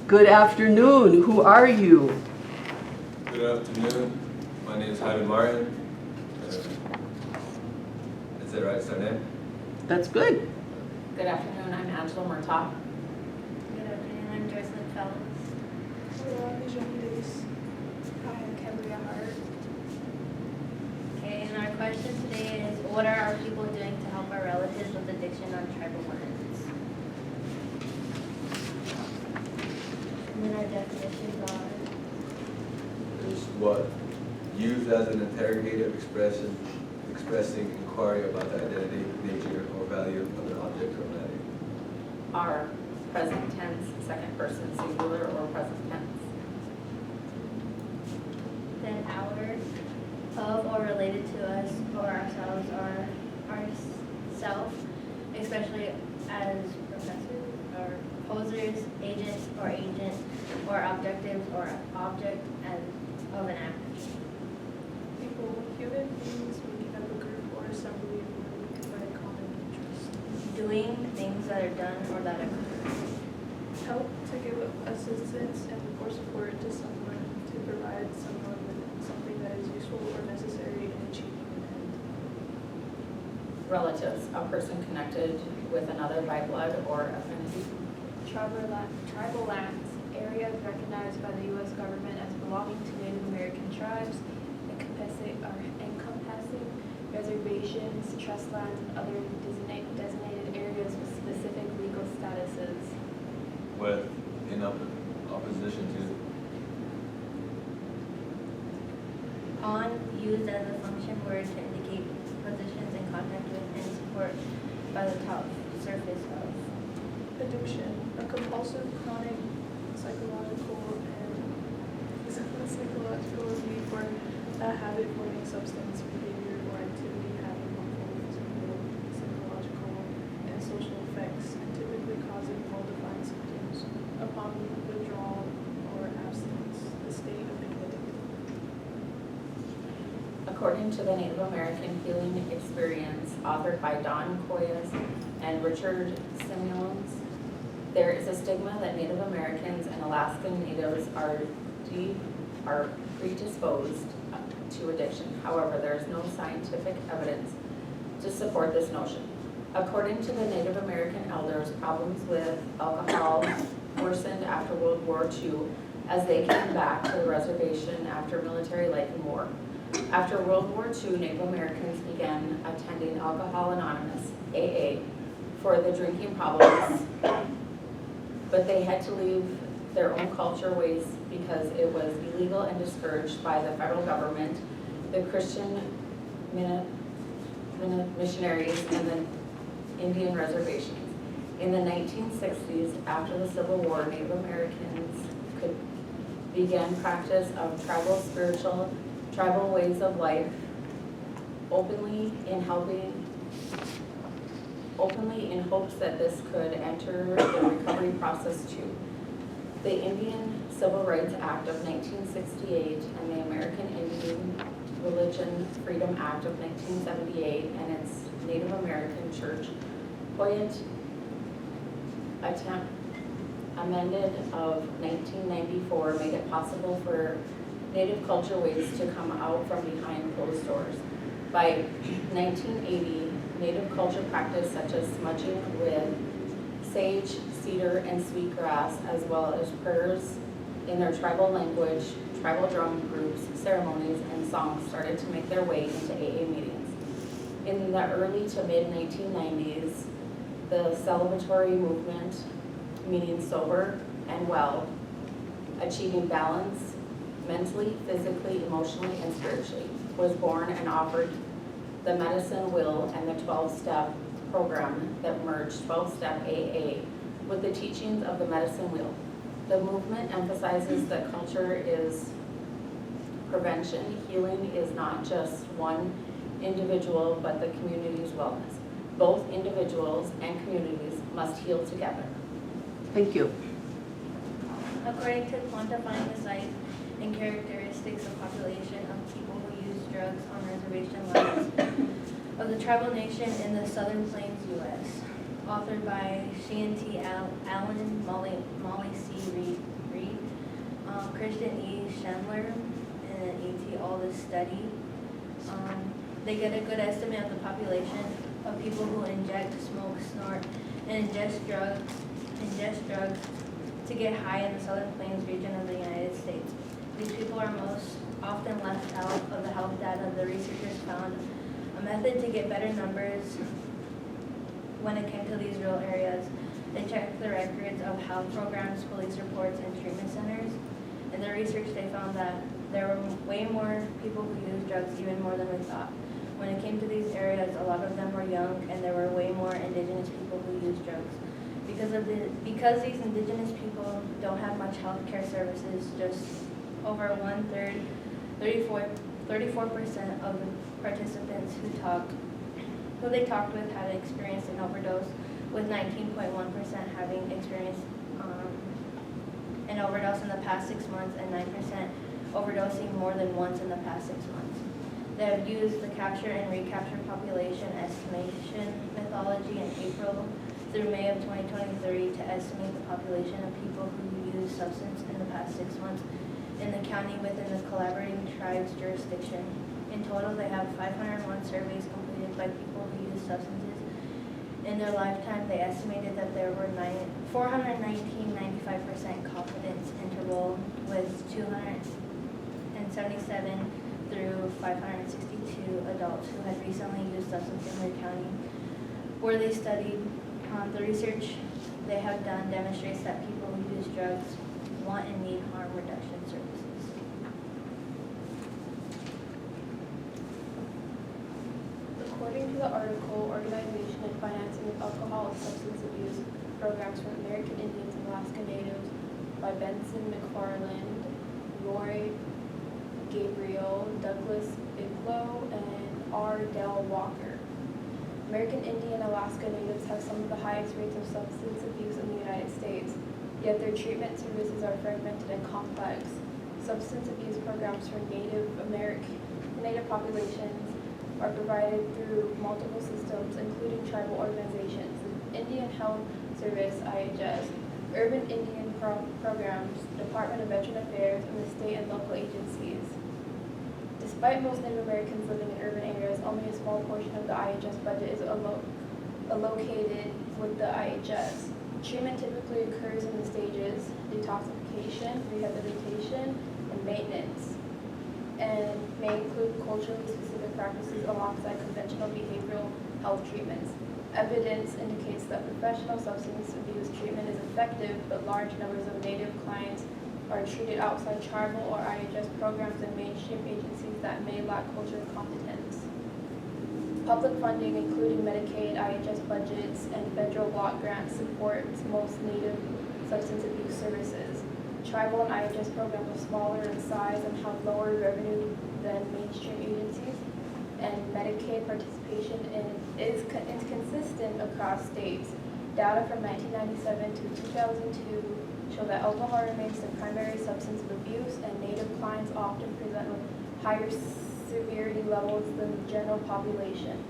Good afternoon. Who are you? Good afternoon. My name is Jaime Martin. Is that right, surname? That's good. Good afternoon, I'm Angela Murtaugh. Good afternoon, I'm Jocelyn Fellows. Hello, I'm Jean Davis. Hi, I'm Cambria Hart. Okay, and our question today is, what are our people doing to help our relatives with addiction on tribal lands? And then our definitions are, Is what used as an interrogative expression, expressing inquiry about the identity, nature, or value of an object or matter. Are present tense, second person singular, or present tense? then our, of or related to us or ourselves or ourself, especially as professors or posers, agents or agent, or objectives or object as of an act. People, human beings make up a group or assembly for a common interest. Doing things that are done or that occur. Help to give assistance and or support to someone, to provide someone with something that is useful or necessary in achieving an end. Relatives, a person connected with another by blood or affinity. Tribal lands, areas recognized by the U.S. government as belonging to Native American tribes, encompassing reservations, trust lands, and other designated areas with specific legal statuses. With in opposition to. On, used as a function word to indicate positions in contact with and support by the top surface of. Addiction, a compulsive, chronic, psychological need for a habit-forming substance, behavior, or activity having harmful physical, psychological, and social effects, and typically causing well-defined symptoms. Upon withdrawal or abstinence, the state of being addicted. According to the Native American Healing Experience, authored by Don Koyas and Richard Simmons, there is a stigma that Native Americans and Alaskan Natives are predisposed to addiction. However, there is no scientific evidence to support this notion. According to the Native American elders, problems with alcohol worsened after World War II as they came back to the reservation after military life and war. After World War II, Native Americans began attending Alcohol Anonymous, AA, for the drinking problems, but they had to leave their own culture ways because it was illegal and discouraged by the federal government, the Christian missionaries, and the Indian reservations. In the 1960s, after the Civil War, Native Americans could begin practice of tribal ways of life openly in hopes that this could enter the recovery process too. The Indian Civil Rights Act of 1968 and the American Indian Religion Freedom Act of 1978 and its Native American Church Hoyt amended of 1994 made it possible for Native culture ways to come out from behind closed doors. By 1980, Native culture practice such as smudging with sage, cedar, and sweetgrass, as well as prayers in their tribal language, tribal drum groups, ceremonies, and songs started to make their way into AA meetings. In the early to mid-1990s, the celebratory movement, meaning sober and well, achieving balance mentally, physically, emotionally, and spiritually, was born and offered the Medicine Wheel and the 12-step program that merged 12-step AA with the teachings of the Medicine Wheel. The movement emphasizes that culture is prevention. Healing is not just one individual, but the community's wellness. Both individuals and communities must heal together. Thank you. According to quantifying the size and characteristics of population of people who use drugs on reservations reservation lands of the tribal nation in the Southern Plains, U.S. Authored by Sheehan T. Allen, Molly C. Reed, Christian E. Chandler, and E.T. Aldous Study. They get a good estimate of the population of people who inject, smoke, snort, and ingest drugs to get high in the Southern Plains region of the United States. These people are most often left out of the health data. The researchers found a method to get better numbers when it came to these rural areas. They checked the records of health programs, police reports, and treatment centers. In their research, they found that there were way more people who used drugs, even more than we thought. When it came to these areas, a lot of them were young, and there were way more indigenous people who used drugs. Because these indigenous people don't have much health care services, just over 1/3, 34% of the participants who they talked with had experienced an overdose, with 19.1% having experienced an overdose in the past 6 months and 9% overdosing more than once in the past 6 months. They have used the capture and recapture population estimation methodology in April through May of 2023 to estimate the population of people who use substance in the past 6 months in the county within the collaborating tribe's jurisdiction. In total, they have 501 surveys completed by people who use substances. In their lifetime, they estimated that there were 419 95% confidence interval, with 277 through 562 adults who had recently used substance in their county where they studied. The research they have done demonstrates that people who use drugs want and need harm reduction services. According to the article, Organization and Financing of Alcohol and Substance Abuse Programs for American Indians and Alaska Natives by Benson McFarland, Roy Gabriel, Douglas Bigelow, and R. Dell Walker. American Indian and Alaska Natives have some of the highest rates of substance abuse in the United States, yet their treatment services are fragmented and complex. Substance abuse programs for Native populations are provided through multiple systems, including tribal organizations, Indian Health Service, IHS, Urban Indian Programs, Department of Veteran Affairs, and the state and local agencies. Despite most Native Americans living in urban areas, only a small portion of the IHS budget is allocated with the IHS. Treatment typically occurs in the stages detoxification, rehabilitation, and maintenance, and may include culturally specific practices alongside conventional behavioral health treatments. Evidence indicates that professional substance abuse treatment is effective, but large numbers of Native clients are treated outside tribal or IHS programs and mainstream agencies that may lack cultural competence. Public funding, including Medicaid, IHS budgets, and federal block grants, supports most Native substance abuse services. Tribal and IHS programs are smaller in size and have lower revenue than mainstream agencies, and Medicaid participation is inconsistent across states. Data from 1997 to 2002 show that alcohol remains the primary substance of abuse, and Native clients often present with higher severity levels than the general population.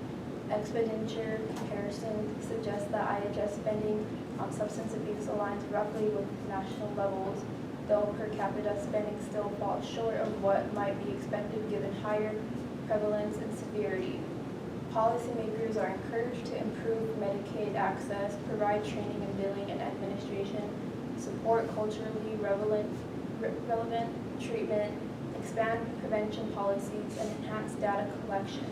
Expenditure comparison suggests that IHS spending on substance abuse aligns roughly with national levels, though per capita spending still falls short of what might be expected given higher prevalence and severity. Policymakers are encouraged to improve Medicaid access, provide training in billing and administration, support culturally relevant treatment, expand prevention policies, and enhance data collection.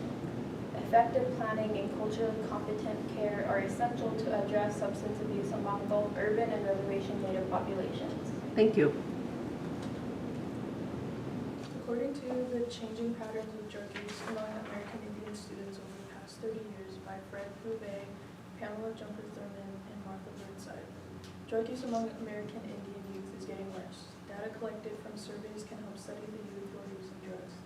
Effective planning and culturally competent care are essential to address substance abuse among both urban and reservation Native populations. Thank you. According to The Changing Patterns of Drug Use Among American Indian Students Over the Past 30 Years by Fred Bouvet, Pamela Jumper-Thurman, and Martha Burnside, drug use among American Indian youth is getting worse. Data collected from surveys can help study the youth who are using drugs.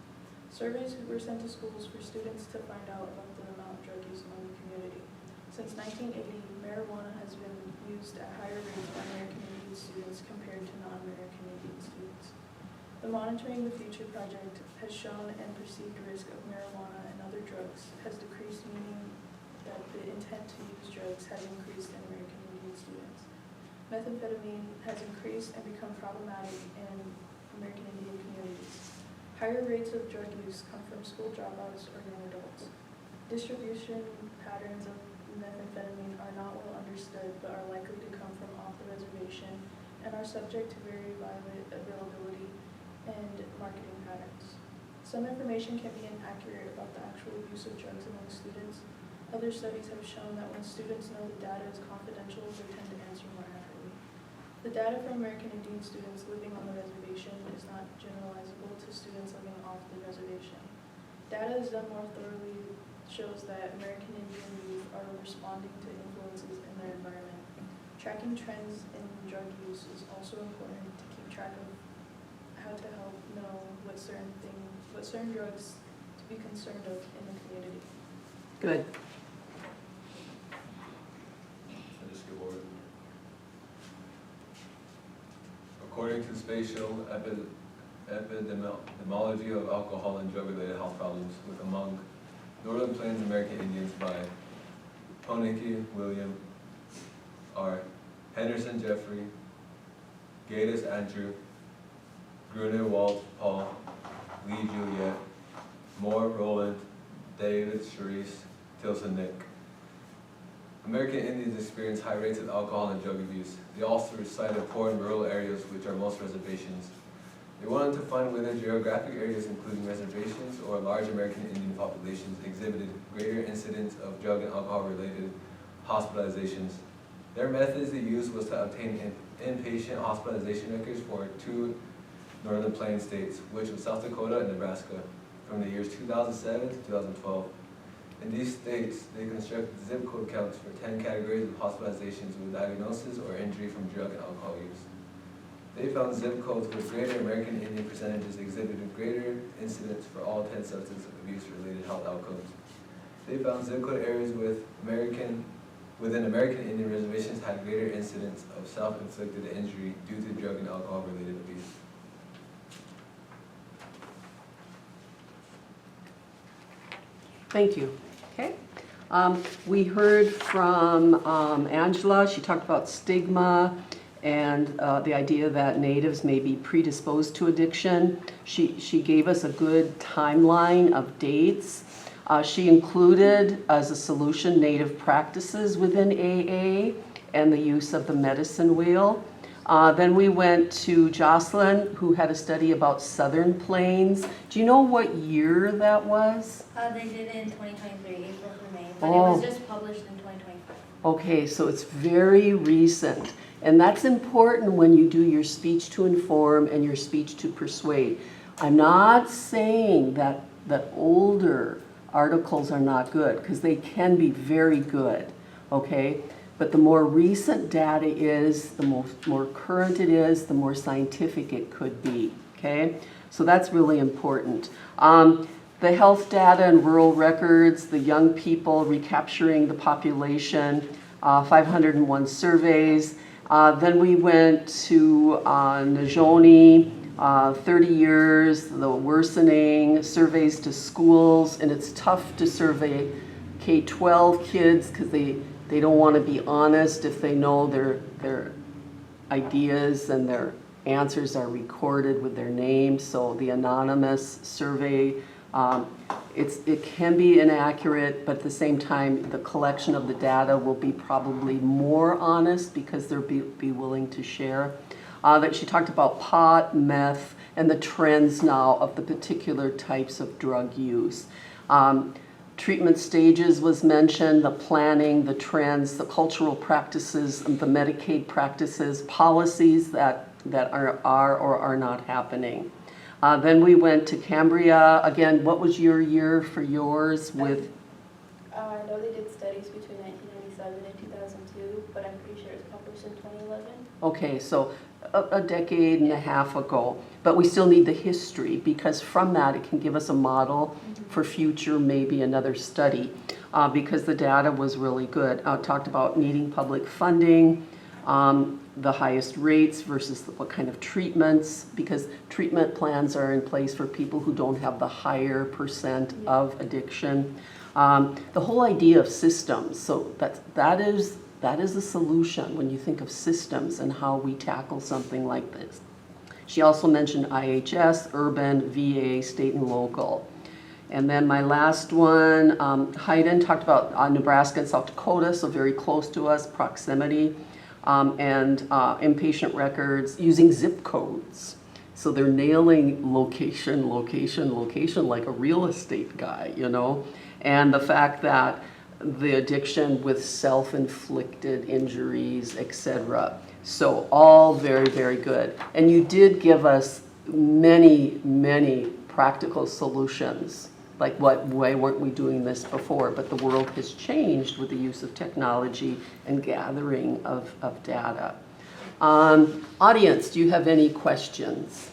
Surveys were sent to schools for students to find out about the amount of drug use among the community. Since 1980, marijuana has been used at higher rates by American Indian students compared to non-American Indian students. The Monitoring the Future project has shown and perceived risk of marijuana and other drugs has decreased, meaning that the intent to use drugs has increased in American Indian students. Methamphetamine has increased and become problematic in American Indian communities. Higher rates of drug use come from school dropouts or young adults. Distribution patterns of methamphetamine are not well understood but are likely to come from off the reservation and are subject to very violent availability and marketing patterns. Some information can be inaccurate about the actual use of drugs among students. Other studies have shown that when students know the data is confidential, they tend to answer more accurately. The data from American Indian students living on the reservation is not generalizable to students living off the reservation. Data is done more thoroughly shows that American Indian youth are responding to influences in their environment. Tracking trends in drug use is also important to keep track of how to help know what certain drugs to be concerned of in the community. Good. I just give order. According to spatial epidemiology of alcohol and drug-related health problems among Northern Plains American Indians by Hoenecke William, R. Henderson Jeffrey, Gaddis Andrew, Gruner Walt Paul, Lee Juliet, Moore Roland, David Charisse, Tilson Nick. American Indians experience high rates of alcohol and drug abuse. They also reside in poor and rural areas, which are most reservations. They wanted to find whether geographic areas, including reservations or large American Indian populations, exhibited greater incidence of drug and alcohol-related hospitalizations. Their methods they used was to obtain inpatient hospitalization records for 2 Northern Plains states, which was South Dakota and Nebraska, from the years 2007 to 2012. In these states, they constructed zip code counts for 10 categories of hospitalizations with diagnosis or injury from drug and alcohol use. They found zip codes with greater American Indian percentages exhibited greater incidence for all 10 substance abuse-related health outcomes. They found zip code areas within American Indian reservations had greater incidence of self-inflicted injury due to drug and alcohol-related abuse. Thank you. Okay. We heard from Angela. She talked about stigma and the idea that natives may be predisposed to addiction. She gave us a good timeline of dates. She included as a solution native practices within AA and the use of the medicine wheel. Then we went to Jocelyn, who had a study about Southern Plains. Do you know what year that was? They did it in 2023, April through May, but Oh. it was just published in 2025. Okay, so it's very recent. And that's important when you do your speech to inform and your speech to persuade. I'm not saying that older articles are not good, because they can be very good, okay? But the more recent data is, the more current it is, the more scientific it could be, okay? So that's really important. The health data and rural records, the young people recapturing the population, 501 surveys. Then we went to Najoni, 30 years, the worsening, surveys to schools, and it's tough to survey K-12 kids because they don't want to be honest if they know their ideas and their answers are recorded with their name. So the anonymous survey, it can be inaccurate, but at the same time, the collection of the data will be probably more honest because they'll be willing to share. That she talked about pot, meth, and the trends now of the particular types of drug use. Treatment stages was mentioned, the planning, the trends, the cultural practices, the Medicaid practices, policies that are or are not happening. Then we went to Cambria. Again, what was your year for yours with? I know they did studies between 1997 and 2002, but I'm pretty sure it was published in 2011. Okay, so a decade and a half ago. But we still need the history because from that it can give us a model for future, maybe another study, because the data was really good. Talked about needing public funding, the highest rates versus what kind of treatments, because treatment plans are in place for people who don't have the higher percent of addiction. The whole idea of systems, so that is a solution when you think of systems and how we tackle something like this. She also mentioned IHS, urban, VA, state and local. And then my last one, Hayden talked about Nebraska and South Dakota, so very close to us, proximity, and inpatient records using zip codes. So they're nailing location, location, location like a real estate guy, you know? And the fact that the addiction with self-inflicted injuries, etc. So all very, very good. And you did give us many, many practical solutions. Like why weren't we doing this before? But the world has changed with the use of technology and gathering of data. Audience, do you have any questions?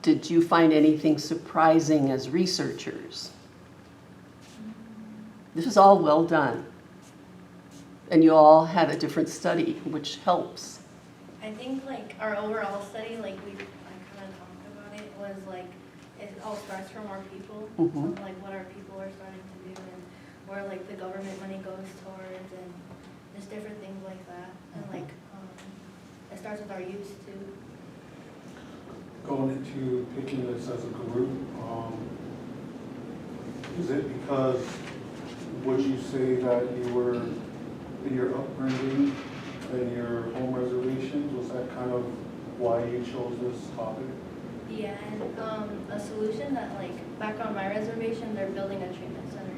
Did you find anything surprising as researchers? This is all well done. And you all had a different study, which helps. I think like our overall study, like I kind of talked about it, was like it all starts from our people, Mhm. like what our people are starting to do and where like the government money goes towards and just different things like that. And like it starts with our youth too. Going into picking this as a group, is it because, would you say that you were, in your upbringing and your home reservations, was that kind of why you chose this topic? Yeah, and a solution that like back on my reservation, they're building a treatment center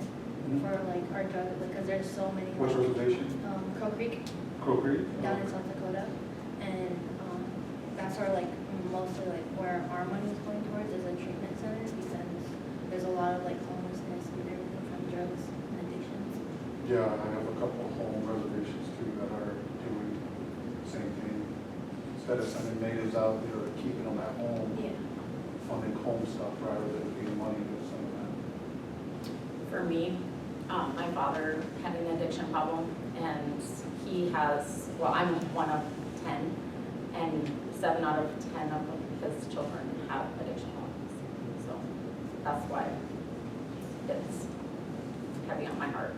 for like our drug because there's so many. Which reservation? Crow Creek Crow Creek? down in South Dakota, and that's where like mostly like where our money is going towards is a treatment center because there's a lot of like homelessness and everything from drugs and addictions. Yeah, I have a couple of home reservations too that are doing the same thing. Instead of sending natives out there, keeping them at home, Yeah. funding home stuff rather than giving money to some of that. For me, my father had an addiction problem, and he has, well, I'm one of 10, and 7 out of 10 of his children have addiction problems. So that's why it's heavy on my heart.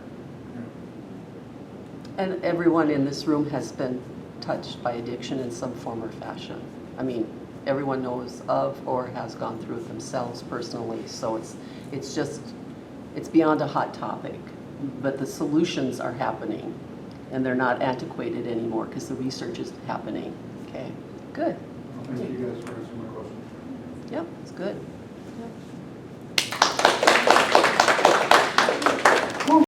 And everyone in this room has been touched by addiction in some form or fashion. I mean, everyone knows of or has gone through it themselves personally. So it's beyond a hot topic, but the solutions are happening and they're not antiquated anymore because the research is happening. Okay, good. Thank you guys for answering my question. Yep, it's good.